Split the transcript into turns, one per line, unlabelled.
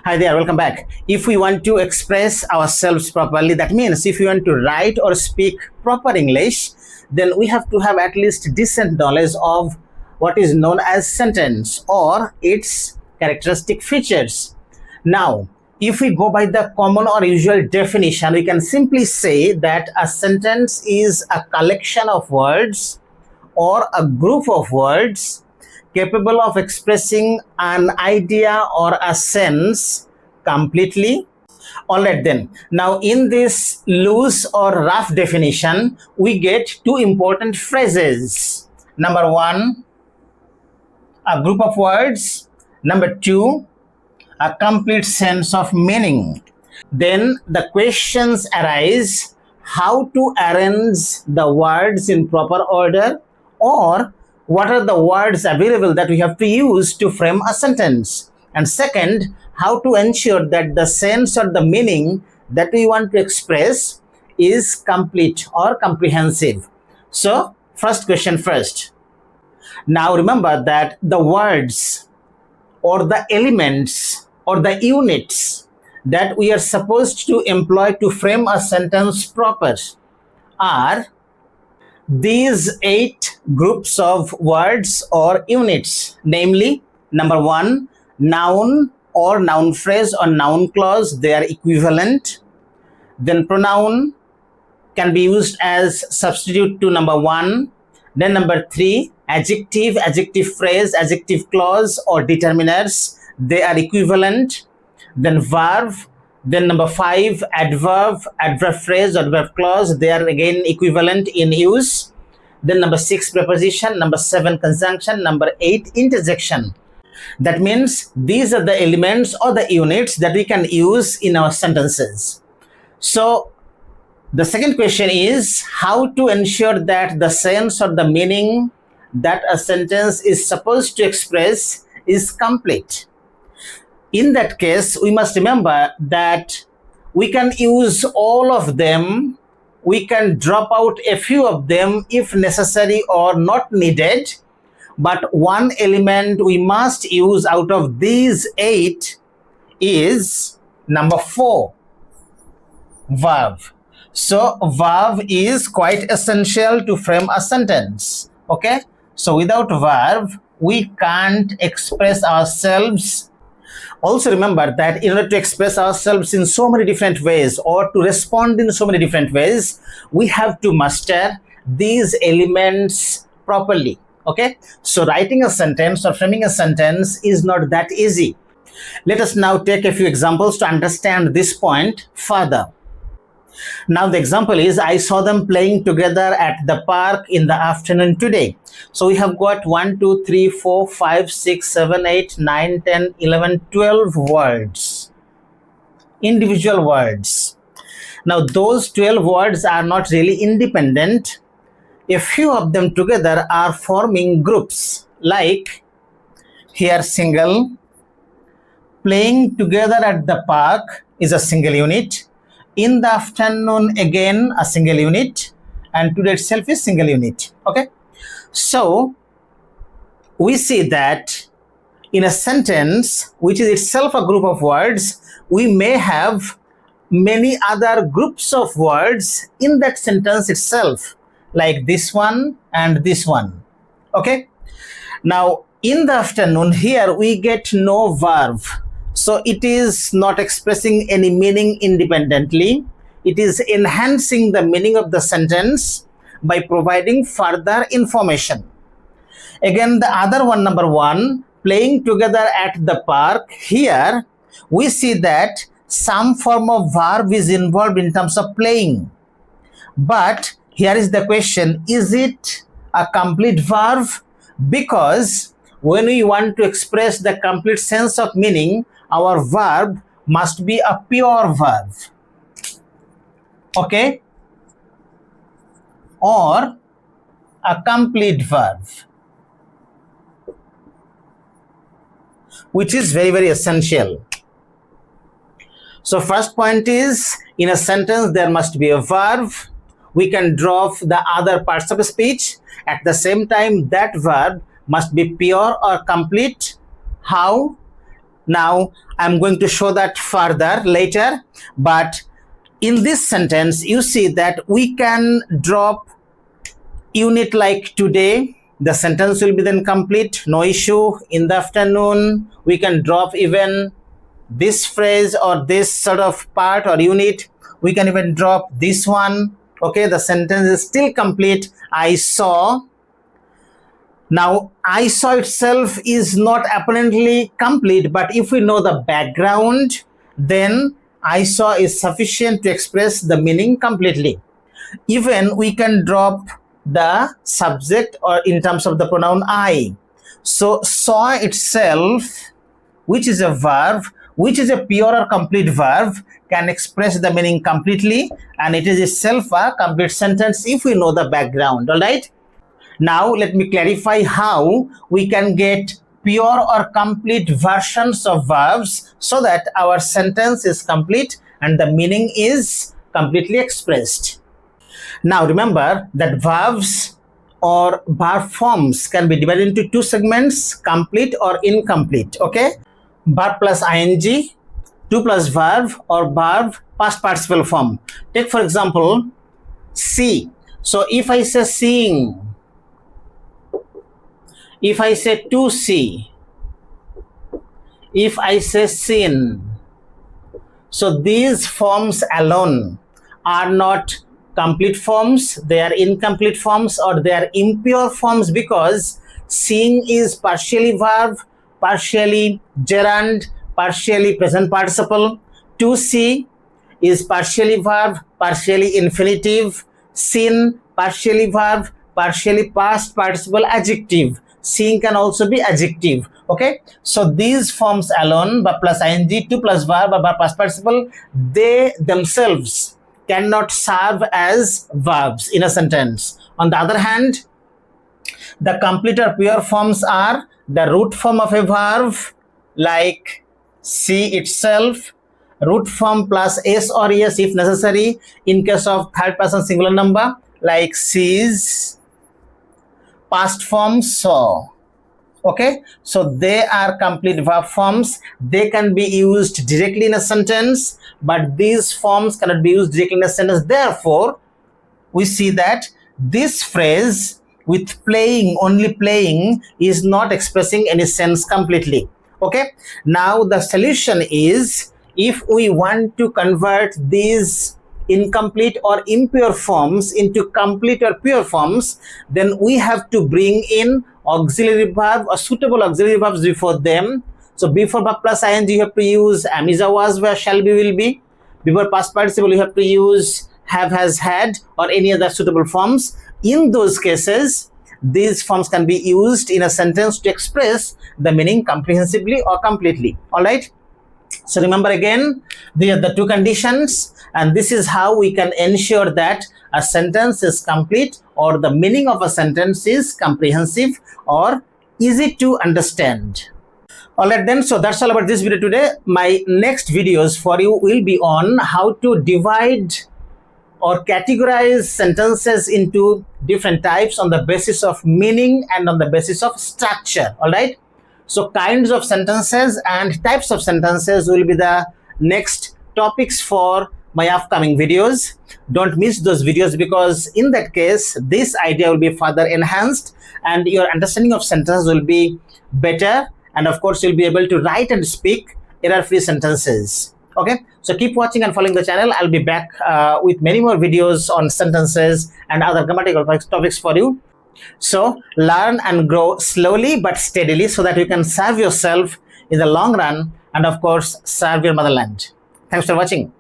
Hi there, welcome back. If we want to express ourselves properly, that means if we want to write or speak proper English, then we have to have at least decent knowledge of what is known as sentence or its characteristic features. Now, if we go by the common or usual definition, we can simply say that a sentence is a collection of words or a group of words capable of expressing an idea or a sense completely. Alright then, now in this loose or rough definition, we get two important phrases. Number one, a group of words. Number two, a complete sense of meaning. Then the questions arise how to arrange the words in proper order, or what are the words available that we have to use to frame a sentence. And second, how to ensure that the sense or the meaning that we want to express is complete or comprehensive. So, first question first. Now remember that the words or the elements or the units that we are supposed to employ to frame a sentence proper are these 8 groups of words or units, namely, number one, noun or noun phrase or noun clause, they are equivalent. Then pronoun can be used as substitute to number one. Then number 3, adjective, adjective phrase, adjective clause or determiners, they are equivalent. Then verb. Then number 5, adverb, adverb phrase, adverb clause, they are again equivalent in use. Then number 6, preposition. Number 7, conjunction. Number 8, interjection. That means these are the elements or the units that we can use in our sentences. So the second question is how to ensure that the sense or the meaning that a sentence is supposed to express is complete. In that case, we must remember that we can use all of them. We can drop out a few of them if necessary or not needed. But one element we must use out of these 8 is number 4, verb. So verb is quite essential to frame a sentence. Okay? So without verb, we can't express ourselves. Also remember that in order to express ourselves in so many different ways or to respond in so many different ways, we have to master these elements properly. Okay? So writing a sentence or framing a sentence is not that easy. Let us now take a few examples to understand this point further. Now the example is, I saw them playing together at the park in the afternoon today. So we have got 1, 2, 3, 4, 5, 6, 7, 8, 9, 10, 11, 12 words. Individual words. Now those 12 words are not really independent. A few of them together are forming groups, like here single, playing together at the park is a single unit. In the afternoon, again, a single unit, and today itself is single unit. Okay? So, we see that in a sentence, which is itself a group of words, we may have many other groups of words in that sentence itself, like this one and this one. Okay? Now, in the afternoon, here we get no verb. So it is not expressing any meaning independently. It is enhancing the meaning of the sentence by providing further information. Again, the other one, number 1, playing together at the park. Here, we see that some form of verb is involved in terms of playing. But here is the question, is it a complete verb? Because when we want to express the complete sense of meaning, our verb must be a pure verb. Okay? Or a complete verb, which is very, very essential. So first point is, in a sentence, there must be a verb. We can drop the other parts of speech. At the same time, that verb must be pure or complete. How? Now I'm going to show that further later, but in this sentence you see that we can drop unit like today. The sentence will be then complete, no issue. In the afternoon, we can drop even this phrase or this sort of part or unit. We can even drop this one. Okay, the sentence is still complete. I saw. Now, I saw itself is not apparently complete, but if we know the background, then I saw is sufficient to express the meaning completely. Even we can drop the subject or in terms of the pronoun I. So saw itself, which is a verb, which is a pure or complete verb, can express the meaning completely, and it is itself a complete sentence if we know the background. All right. Now let me clarify how we can get pure or complete versions of verbs so that our sentence is complete and the meaning is completely expressed. Now remember that verbs or verb forms can be divided into two segments, complete or incomplete. Okay, verb plus ing, to plus verb, or verb past participle form. Take for example, see. So if I say seeing, if I say to see, if I say seen, so these forms alone are not complete forms, they are incomplete forms, or they are impure forms, because seeing is partially verb, partially gerund, partially present participle. To see is partially verb, partially infinitive. Seen, partially verb, partially past participle adjective. Seeing can also be adjective. Okay, so these forms alone, verb plus ing, to plus verb, verb past participle, they themselves cannot serve as verbs in a sentence. On the other hand, the complete or pure forms are the root form of a verb, like see itself, root form plus s or es if necessary in case of third person singular number, like sees, past form saw. Okay, so they are complete verb forms. They can be used directly in a sentence, but these forms cannot be used directly in a sentence. Therefore, we see that this phrase with playing, only playing, is not expressing any sense completely. Okay, now the solution is, if we want to convert these incomplete or impure forms into complete or pure forms, then we have to bring in auxiliary verb or suitable auxiliary verbs before them. So before verb plus ing you have to use am, is, are, was, were, shall be, will be. Before past participle you have to use have, has, had, or any other suitable forms. In those cases, these forms can be used in a sentence to express the meaning comprehensively or completely. All right. So remember again, they are the two conditions, and this is how we can ensure that a sentence is complete or the meaning of a sentence is comprehensive or easy to understand. Alright then, so that's all about this video today. My next videos for you will be on how to divide or categorize sentences into different types on the basis of meaning and on the basis of structure. Alright. So kinds of sentences and types of sentences will be the next topics for my upcoming videos. Don't miss those videos, because in that case, this idea will be further enhanced and your understanding of sentences will be better. And of course, you'll be able to write and speak error-free sentences. Okay, so keep watching and following the channel. I'll be back with many more videos on sentences and other grammatical topics for you. So learn and grow slowly but steadily so that you can serve yourself in the long run and of course serve your motherland. Thanks for watching.